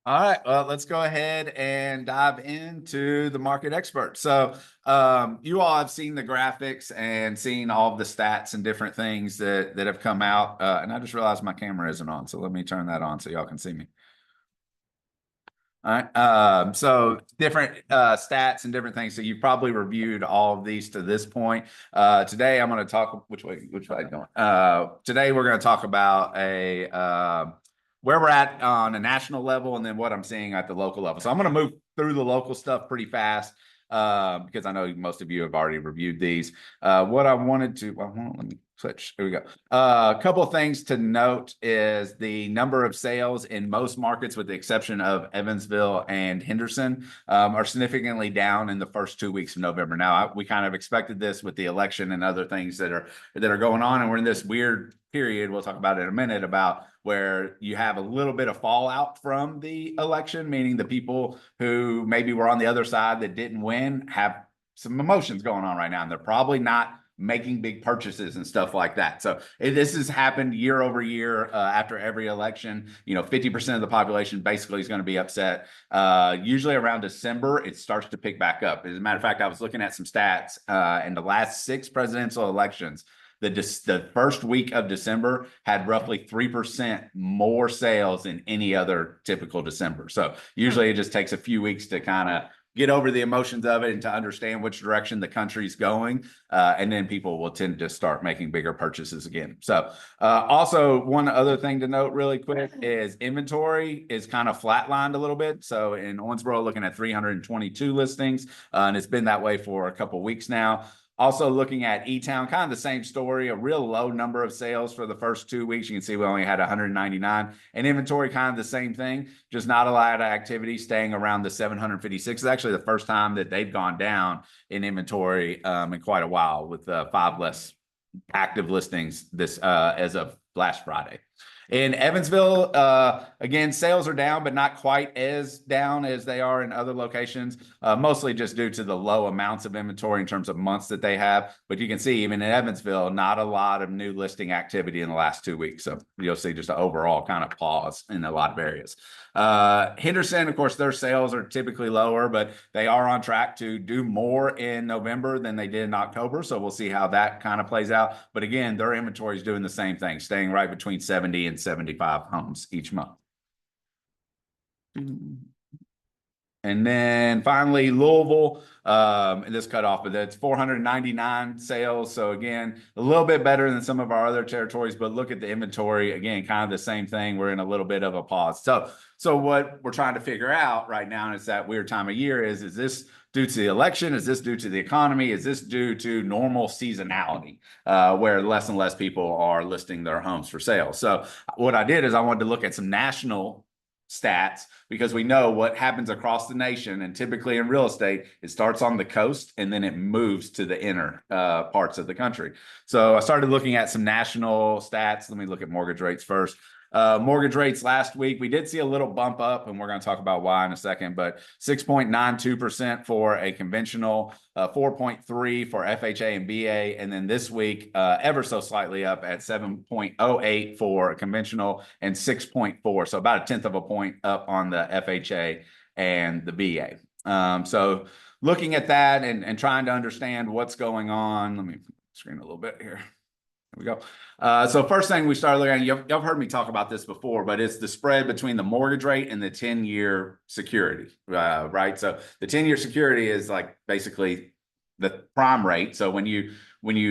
All right, well, let's go ahead and dive into the market expert. You all have seen the graphics and seen all of the stats and different things that have come out. And I just realized my camera isn't on, so let me turn that on so y'all can see me. All right. So different stats and different things. So you've probably reviewed all of these to this point. Today I'm going to talk which way going. Today we're going to talk about a where we're at on a national level and then what I'm seeing at the local level. So I'm going to move through the local stuff pretty fast because I know most of you have already reviewed these. What I wanted to, well, let me switch. Here we go. A couple of things to note is the number of sales in most markets, with the exception of Evansville and Henderson, are significantly down in the first 2 weeks of November. Now, we kind of expected this with the election and other things that are going on, and we're in this weird period. We'll talk about it in a minute about where you have a little bit of fallout from the election, meaning the people who maybe were on the other side that didn't win have some emotions going on right now, and they're probably not making big purchases and stuff like that. So this has happened year over year after every election. 50% of the population basically is going to be upset. Usually around December, it starts to pick back up. As a matter of fact, I was looking at some stats in the last 6 presidential elections. The first week of December had roughly 3% more sales than any other typical December. So usually it just takes a few weeks to kind of get over the emotions of it and to understand which direction the country's going. And then people will tend to start making bigger purchases again. So also one other thing to note really quick is inventory is kind of flatlined a little bit. So in Owensboro, looking at 322 listings, and it's been that way for a couple of weeks now. Also looking at E-Town, kind of the same story, a real low number of sales for the first 2 weeks. You can see we only had 199. And inventory, kind of the same thing, just not a lot of activity, staying around the 756. It's actually the first time that they've gone down in inventory in quite a while, with 5 less active listings this as of last Friday. In Evansville, again, sales are down, but not quite as down as they are in other locations, mostly just due to the low amounts of inventory in terms of months that they have. But you can see even in Evansville, not a lot of new listing activity in the last 2 weeks. So you'll see just an overall kind of pause in a lot of areas. Henderson, of course, their sales are typically lower, but they are on track to do more in November than they did in October. So we'll see how that kind of plays out. But again, their inventory is doing the same thing, staying right between 70 and 75 homes each month. And then finally, Louisville, and this cut off, but that's 499 sales. So again, a little bit better than some of our other territories, but look at the inventory. Again, kind of the same thing. We're in a little bit of a pause. So what we're trying to figure out right now, and it's that weird time of year, is this due to the election? Is this due to the economy? Is this due to normal seasonality, where less and less people are listing their homes for sale? So what I did is I wanted to look at some national stats, because we know what happens across the nation, and typically in real estate it starts on the coast and then it moves to the inner parts of the country. So I started looking at some national stats. Let me look at mortgage rates first. Mortgage rates last week, we did see a little bump up, and we're going to talk about why in a second, but 6.92% for a conventional, 4.3 for FHA and VA, and then this week, ever so slightly up at 7.08 for a conventional and 6.4, so about a tenth of a point up on the FHA and the VA. So looking at that and trying to understand what's going on, let me screen a little bit here. There we go. So first thing we started looking at, y'all heard me talk about this before, but it's the spread between the mortgage rate and the 10-year security, right? So the 10-year security is like basically the prime rate. So when you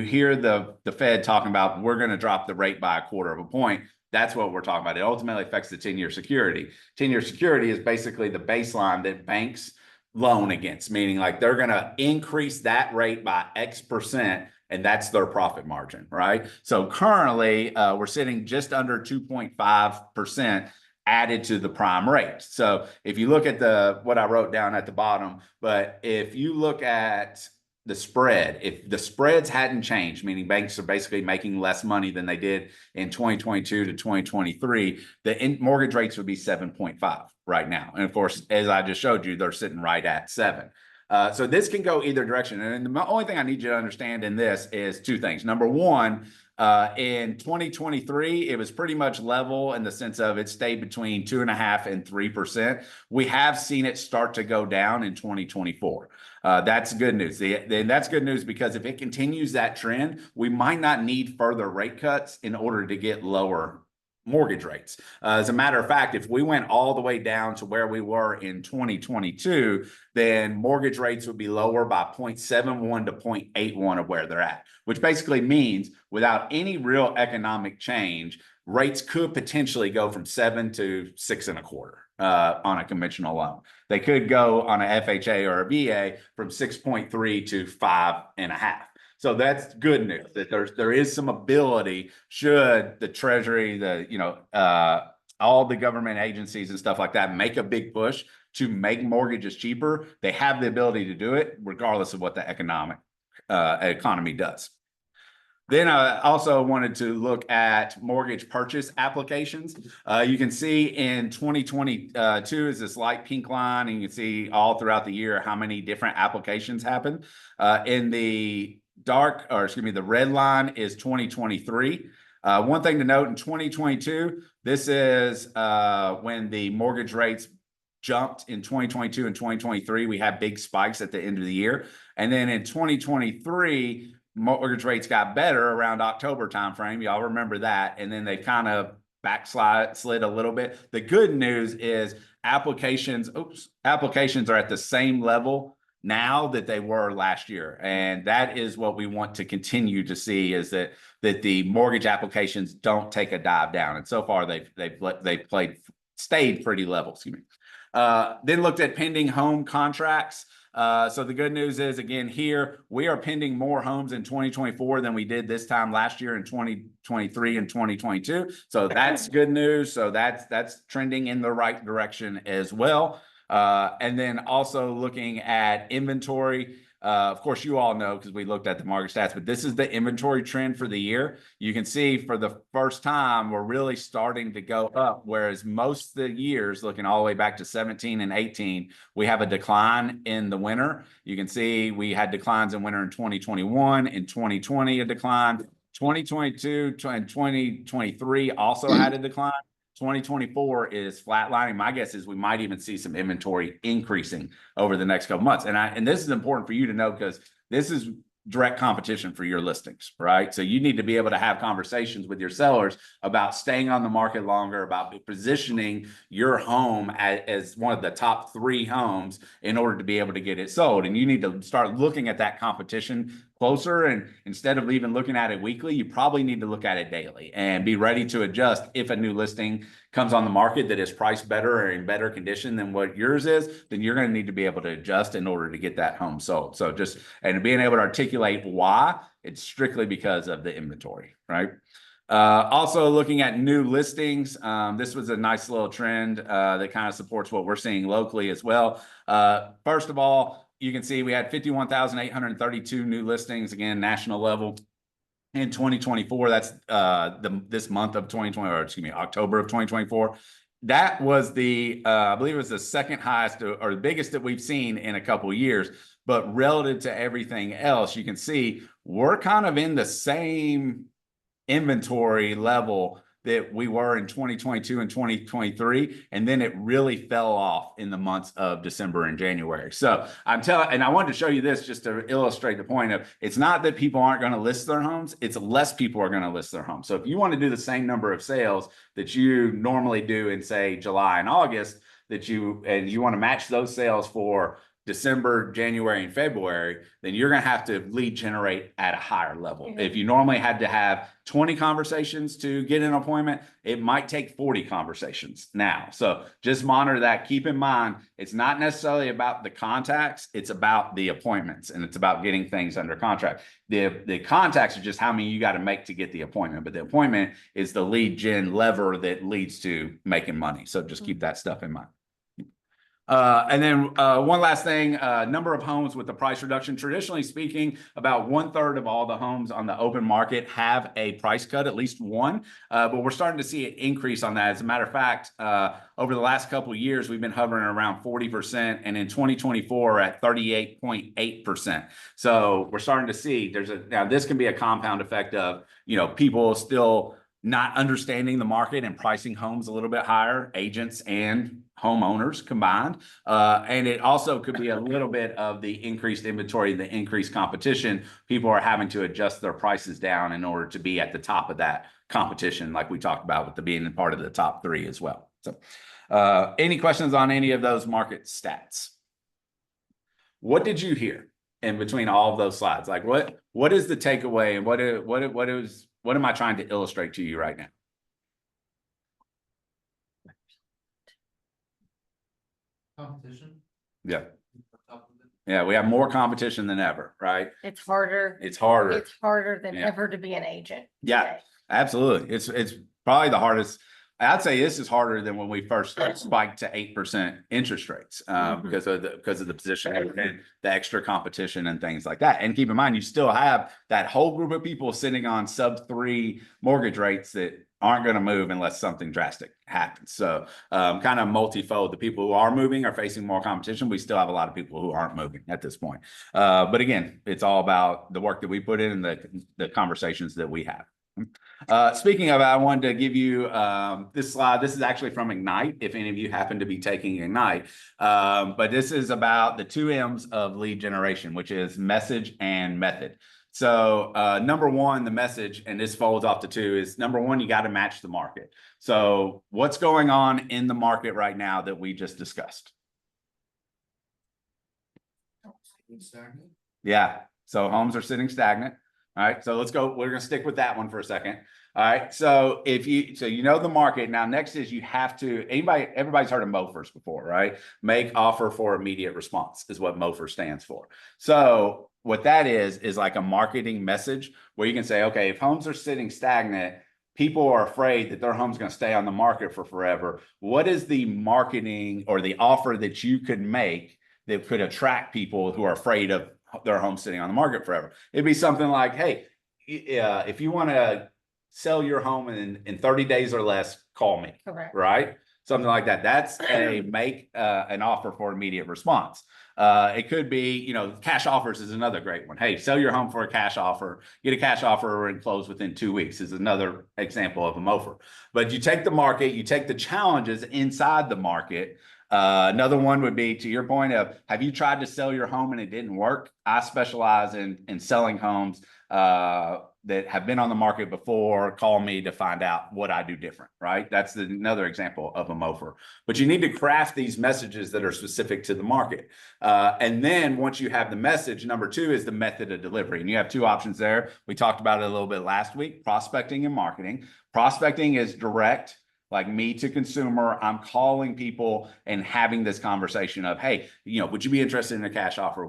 hear the Fed talking about we're going to drop the rate by 1/4 of a point, that's what we're talking about. It ultimately affects the 10-year security. 10-year security is basically the baseline that banks loan against, meaning like they're going to increase that rate by X%. And that's their profit margin, right? So currently, we're sitting just under 2.5% added to the prime rate. So if you look at what I wrote down at the bottom, but if you look at the spread, if the spreads hadn't changed, meaning banks are basically making less money than they did in 2022 to 2023, the mortgage rates would be 7.5 right now. And of course, as I just showed you, they're sitting right at 7. So this can go either direction. And the only thing I need you to understand in this is 2 things. Number one, In 2023, it was pretty much level in the sense of it stayed between 2.5% and 3%. We have seen it start to go down in 2024. That's good news. That's good news because if it continues that trend, we might not need further rate cuts in order to get lower mortgage rates. As a matter of fact, if we went all the way down to where we were in 2022, then mortgage rates would be lower by 0.71 to 0.81 of where they're at, which basically means without any real economic change, rates could potentially go from 7 to 6.25 on a conventional loan. They could go on a FHA or a VA from 6.3 to 5.5. So that's good news that there is some ability should the Treasury, all the government agencies and stuff like that make a big push to make mortgages cheaper. They have the ability to do it regardless of what the economy does. Then I also wanted to look at mortgage purchase applications. You can see in 2022 is this light pink line, and you can see all throughout the year how many different applications happen. In the the red line is 2023. One thing to note in 2022, this is when the mortgage rates jumped in 2022 and 2023. We had big spikes at the end of the year. And then in 2023, mortgage rates got better around October timeframe. Y'all remember that. And then they kind of slid a little bit. The good news is applications are at the same level now that they were last year. And that is what we want to continue to see, is that the mortgage applications don't take a dive down. And so far they've stayed pretty level. Excuse me. Then looked at pending home contracts. So the good news is, again, here we are pending more homes in 2024 than we did this time last year in 2023 and 2022. So that's good news. So that's trending in the right direction as well. And then also looking at inventory. Of course, you all know because we looked at the market stats, but this is the inventory trend for the year. You can see for the first time, we're really starting to go up, whereas most of the years, looking all the way back to 17 and 18, we have a decline in the winter. You can see we had declines in winter in 2021, in 2020, a decline. 2022 and 2023 also had a decline. 2024 is flatlining. My guess is we might even see some inventory increasing over the next couple months. And this is important for you to know because this is direct competition for your listings, right? So you need to be able to have conversations with your sellers about staying on the market longer, about positioning your home as one of the top 3 homes in order to be able to get it sold. And you need to start looking at that competition closer. And instead of even looking at it weekly, you probably need to look at it daily and be ready to adjust if a new listing comes on the market that is priced better or in better condition than what yours is, then you're going to need to be able to adjust in order to get that home sold. So and being able to articulate why, it's strictly because of the inventory, right? Also looking at new listings. This was a nice little trend that kind of supports what we're seeing locally as well. First of all, you can see we had 51,832 new listings, again, national level. In 2024, that's this month of 2020, or excuse me, October of 2024. That was I believe it was the second highest or the biggest that we've seen in a couple of years. But relative to everything else, you can see we're kind of in the same inventory level that we were in 2022 and 2023, and then it really fell off in the months of December and January. So and I wanted to show you this just to illustrate the point of, it's not that people aren't going to list their homes, it's less people are going to list their homes. So if you want to do the same number of sales that you normally do in, say, July and August, and you want to match those sales for December, January, and February, then you're going to have to lead generate at a higher level. Mm-hmm. If you normally had to have 20 conversations to get an appointment, it might take 40 conversations now. So just monitor that. Keep in mind, it's not necessarily about the contacts, it's about the appointments, and it's about getting things under contract. The contacts are just how many you got to make to get the appointment, but the appointment is the lead gen lever that leads to making money. So just keep that stuff in mind. And then one last thing, number of homes with the price reduction. Traditionally speaking, about 1/3 of all the homes on the open market have a price cut, at least one. But we're starting to see an increase on that. As a matter of fact, over the last couple of years, we've been hovering around 40%, and in 2024 at 38.8%. So we're starting to see now this can be a compound effect of, people still not understanding the market and pricing homes a little bit higher, agents and homeowners combined. And it also could be a little bit of the increased inventory, the increased competition. People are having to adjust their prices down in order to be at the top of that competition, like we talked about with the being part of the top three as well. So any questions on any of those market stats? What did you hear in between all of those slides? Like what is the takeaway, and what am I trying to illustrate to you right now? Competition. Yeah. Yeah, we have more competition than ever, right? It's harder. It's harder. It's harder than Yeah. ever to be an agent. Yeah, today. absolutely. It's probably the hardest. I'd say this is harder than when we first spiked to 8% interest rates because of the position and the extra competition and things like that. And keep in mind, you still have that whole group of people sitting on sub-3 mortgage rates that aren't going to move unless something drastic happens. So kind of multifold. The people who are moving are facing more competition. We still have a lot of people who aren't moving at this point. But again, it's all about the work that we put in and the conversations that we have. Speaking of, I wanted to give you this slide. This is actually from Ignite, if any of you happen to be taking Ignite. But this is about the 2 M's of lead generation, which is message and method. So number one, the message, and this folds off to 2, is number one, you got to match the market. So what's going on in the market right now that we just discussed? Stagnant. Yeah, so homes are sitting stagnant. All right, so let's go. We're going to stick with that one for a second. All right, so you know the market. Now, next is you have to, everybody's heard of MOFRs before, right? Make offer for immediate response is what MOFR stands for. So what that is like a marketing message where you can say, okay, if homes are sitting stagnant, people are afraid that their home's going to stay on the market for forever. What is the marketing or the offer that you could make that could attract people who are afraid of their home sitting on the market forever? It'd be something like, hey, if you want to sell your home in 30 days or less, call me. Correct. Right? Something like that. That's make an offer for immediate response. It could be, cash offers is another great one. Hey, sell your home for a cash offer, get a cash offer and close within 2 weeks is another example of a MOFR. But you take the market, you take the challenges inside the market. Another one would be, to your point of, have you tried to sell your home and it didn't work? I specialize in selling homes that have been on the market before. Call me to find out what I do different, right? That's another example of a MOFR. But you need to craft these messages that are specific to the market. And then once you have the message, number 2 is the method of delivery. And you have 2 options there. We talked about it a little bit last week, prospecting and marketing. Prospecting is direct, like me to consumer. I'm calling people and having this conversation of, hey, would you be interested in a cash offer?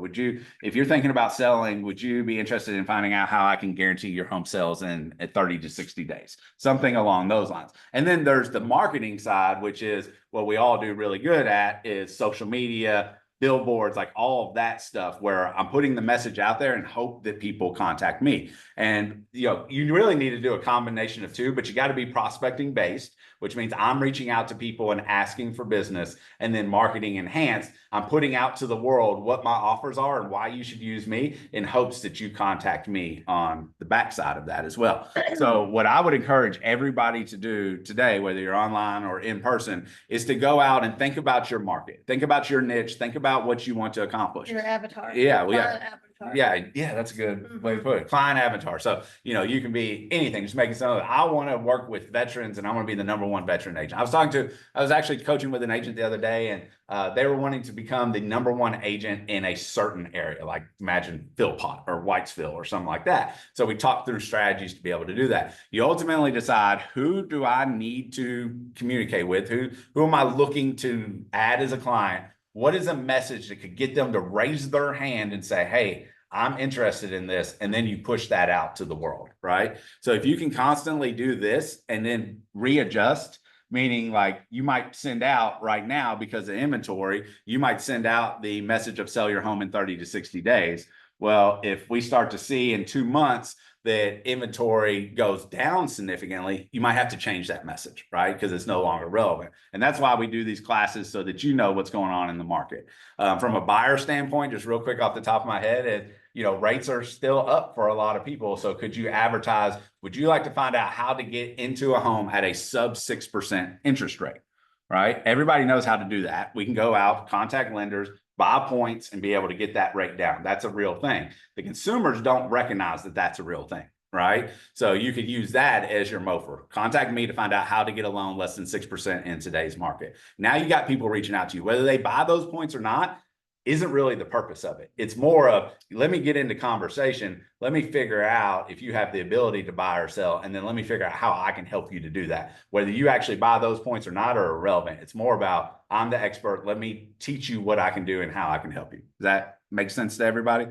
If you're thinking about selling, would you be interested in finding out how I can guarantee your home sells in 30 to 60 days? Something along those lines. And then there's the marketing side, which is what we all do really good at, is social media, billboards, like all of that stuff, where I'm putting the message out there and hope that people contact me. And you really need to do a combination of 2, but you got to be prospecting based, which means I'm reaching out to people and asking for business, and then marketing enhanced. I'm putting out to the world what my offers are and why you should use me, in hopes that you contact me on the backside of that as well. So what I would encourage everybody to do today, whether you're online or in person, is to go out and think about your market, think about your niche, think about what you want to accomplish. Your avatar. Yeah, Your client avatar. Yeah, that's a good way to put it. Client avatar. So, you can be anything, just making something. I want to work with veterans and I want to be the number 1 veteran agent. I was actually coaching with an agent the other day, and they were wanting to become the number 1 agent in a certain area, like imagine Philpott or Whitesville or something like that. So we talked through strategies to be able to do that. You ultimately decide, who do I need to communicate with? Who am I looking to add as a client? What is a message that could get them to raise their hand and say, hey, I'm interested in this, and then you push that out to the world, right? So if you can constantly do this and then readjust meaning like you might send out right now because of inventory, you might send out the message of sell your home in 30 to 60 days. Well, if we start to see in 2 months that inventory goes down significantly, you might have to change that message, right? Because it's no longer relevant. And that's why we do these classes so that you know what's going on in the market. From a buyer standpoint, just real quick off the top of my head, rates are still up for a lot of people. So could you advertise? Would you like to find out how to get into a home at a sub 6% interest rate? Right? Everybody knows how to do that. We can go out, contact lenders, buy points, and be able to get that rate down. That's a real thing. The consumers don't recognize that that's a real thing, right? So you could use that as your MOFR. Contact me to find out how to get a loan less than 6% in today's market. Now you got people reaching out to you. Whether they buy those points or not isn't really the purpose of it. It's more of, let me get into conversation. Let me figure out if you have the ability to buy or sell, and then let me figure out how I can help you to do that. Whether you actually buy those points or not are irrelevant. It's more about, I'm the expert. Let me teach you what I can do and how I can help you. Does that make sense to everybody?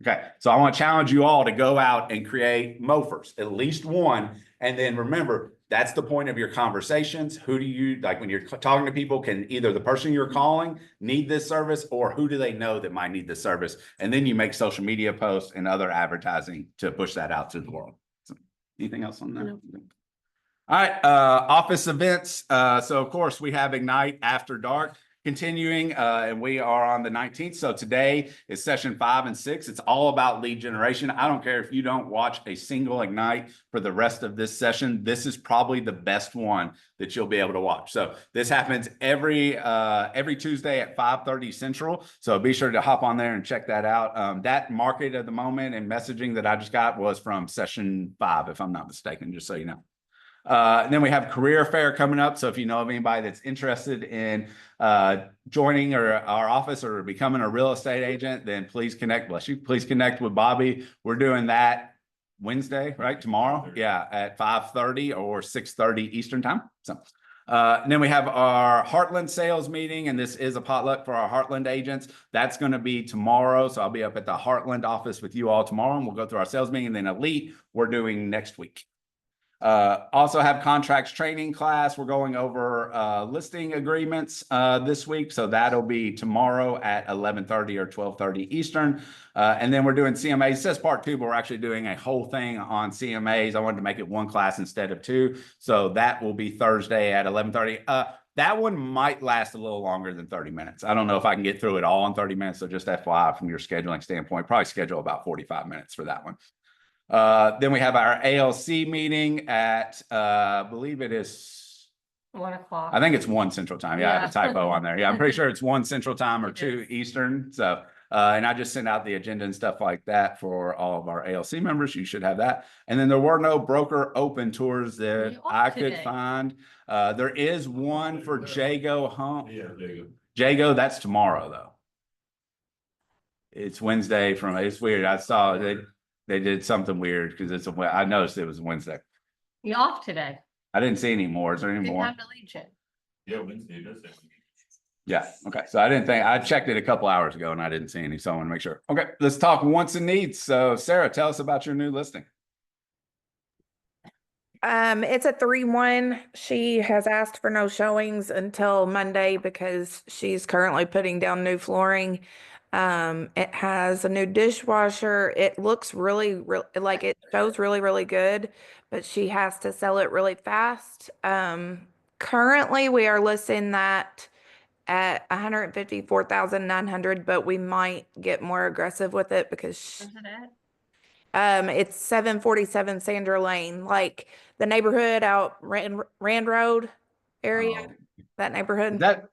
Okay, so I want to challenge you all to go out and create MOFRs, at least one. And then remember, that's the point of your conversations. Who do you, like when you're talking to people, can either the person you're calling need this service, or who do they know that might need this service? And then you make social media posts and other advertising to push that out to the world. So, anything else on that? No. All right, office events. So of course we have Ignite After Dark continuing, and we are on the 19th. So today is session 5 and 6. It's all about lead generation. I don't care if you don't watch a single Ignite for the rest of this session. This is probably the best one that you'll be able to watch. So this happens every Tuesday at 5:30 Central. So be sure to hop on there and check that out. That market of the moment and messaging that I just got was from session 5, if I'm not mistaken, just so you know. And then we have career fair coming up. So if you know of anybody that's interested in joining our office or becoming a real estate agent, then please connect. Bless you. Please connect with Bobby. We're doing that Wednesday, right? Tomorrow. Yeah. At 5:30 or 6:30 Eastern time. So and then we have our Heartland sales meeting, and this is a potluck for our Heartland agents. That's going to be tomorrow. So I'll be up at the Heartland office with you all tomorrow, and we'll go through our sales meeting. And then Elite, we're doing next week. Also have contracts training class. We're going over listing agreements this week. So that'll be tomorrow at 11:30 or 12:30 Eastern. And then we're doing CMAs. It says part 2, but we're actually doing a whole thing on CMAs. I wanted to make it one class instead of 2. So that will be Thursday at 11:30. That one might last a little longer than 30 minutes. I don't know if I can get through it all in 30 minutes. So just FYI from your scheduling standpoint, probably schedule about 45 minutes for that one. Then we have our ALC meeting at, I believe it is, 1 o'clock. I think it's 1 Central Time. Yeah, I have a Yeah. typo on there. Yeah, I'm pretty sure it's 1 Central Time or It 2 is. Eastern. So, and I just sent out the agenda and stuff like that for all of our ALC members. You should have that. And then there were no broker open tours that You off I could today. find. There is one for Jago Home. Yeah, there you Jago, that's tomorrow though. It's Wednesday it's weird. I saw they did something weird because I noticed it was Wednesday. You off today? I didn't see any more. Is there any Didn't more? have the Legion. Yeah, Wednesday does that. Yeah. Okay. So I checked it a couple hours ago and I didn't see any. So I want to make sure. Okay. Let's talk wants and needs. So Sarah, tell us about your new listing. It's a 3-1. She has asked for no showings until Monday because she's currently putting down new flooring. It has a new dishwasher. It looks like it shows really, really good, but she has to sell it really fast. Currently we are listing that at 154,900, but we might get more aggressive with it because Where's it at? it's 747 Sandra Lane, like the neighborhood out Rand Road area, that Is neighborhood. that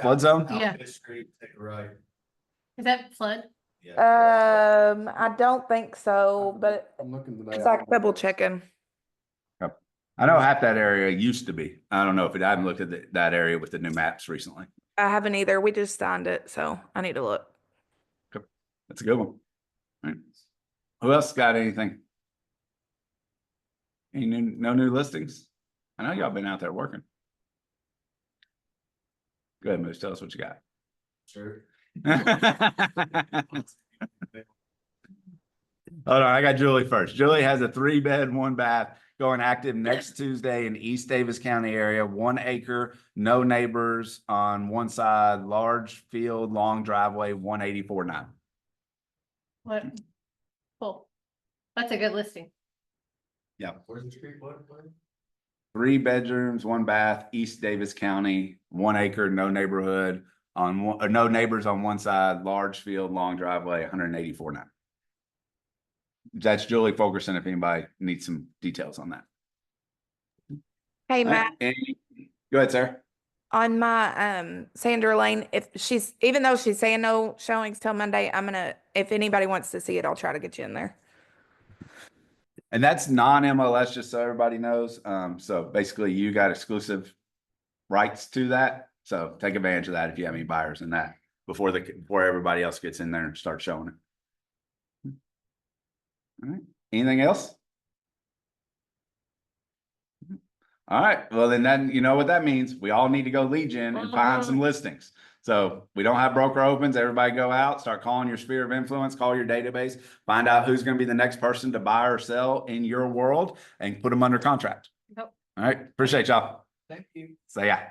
flood zone? Yeah. This street, take a right. Is that flood? Yeah. I don't think so, but I'm looking today. it's like double checking. I know half that area used to be. I don't know if I haven't looked at that area with the new maps recently. I haven't either. We just signed it, so I need to look. That's a good one. All right. Who else got anything? No new listings? I know y'all been out there working. Go ahead, Moose. Tell us what you got. Sure. Hold on, I got Julie first. Julie has a 3-bed, 1-bath going active next Tuesday in East Davis County area, 1 acre, no neighbors on one side, large field, long driveway, 184.9. What? Cool. That's a good listing. Yeah. Where's the street, what? 3 bedrooms, 1 bath, East Davis County, 1 acre, no neighborhood on one, or no neighbors on one side, large field, long driveway, 184.9. That's Julie Fulkerson, if anybody needs some details on that. Hey, Matt, Go ahead, sir. on my Sandra Lane, if she's, even though she's saying no showings till Monday, if anybody wants to see it, I'll try to get you in there. And that's non-MLS, just so everybody knows. So basically you got exclusive rights to that. So take advantage of that if you have any buyers in that before everybody else gets in there and starts showing it. All right. Anything else? All right. Well, then you know what that means. We all need to go lead gen and find some listings. So we don't have broker opens. Everybody go out, start calling your sphere of influence, call your database, find out who's going to be the next person to buy or sell in your world and put them under contract. Yep. All right. Appreciate y'all. Thank you. So yeah.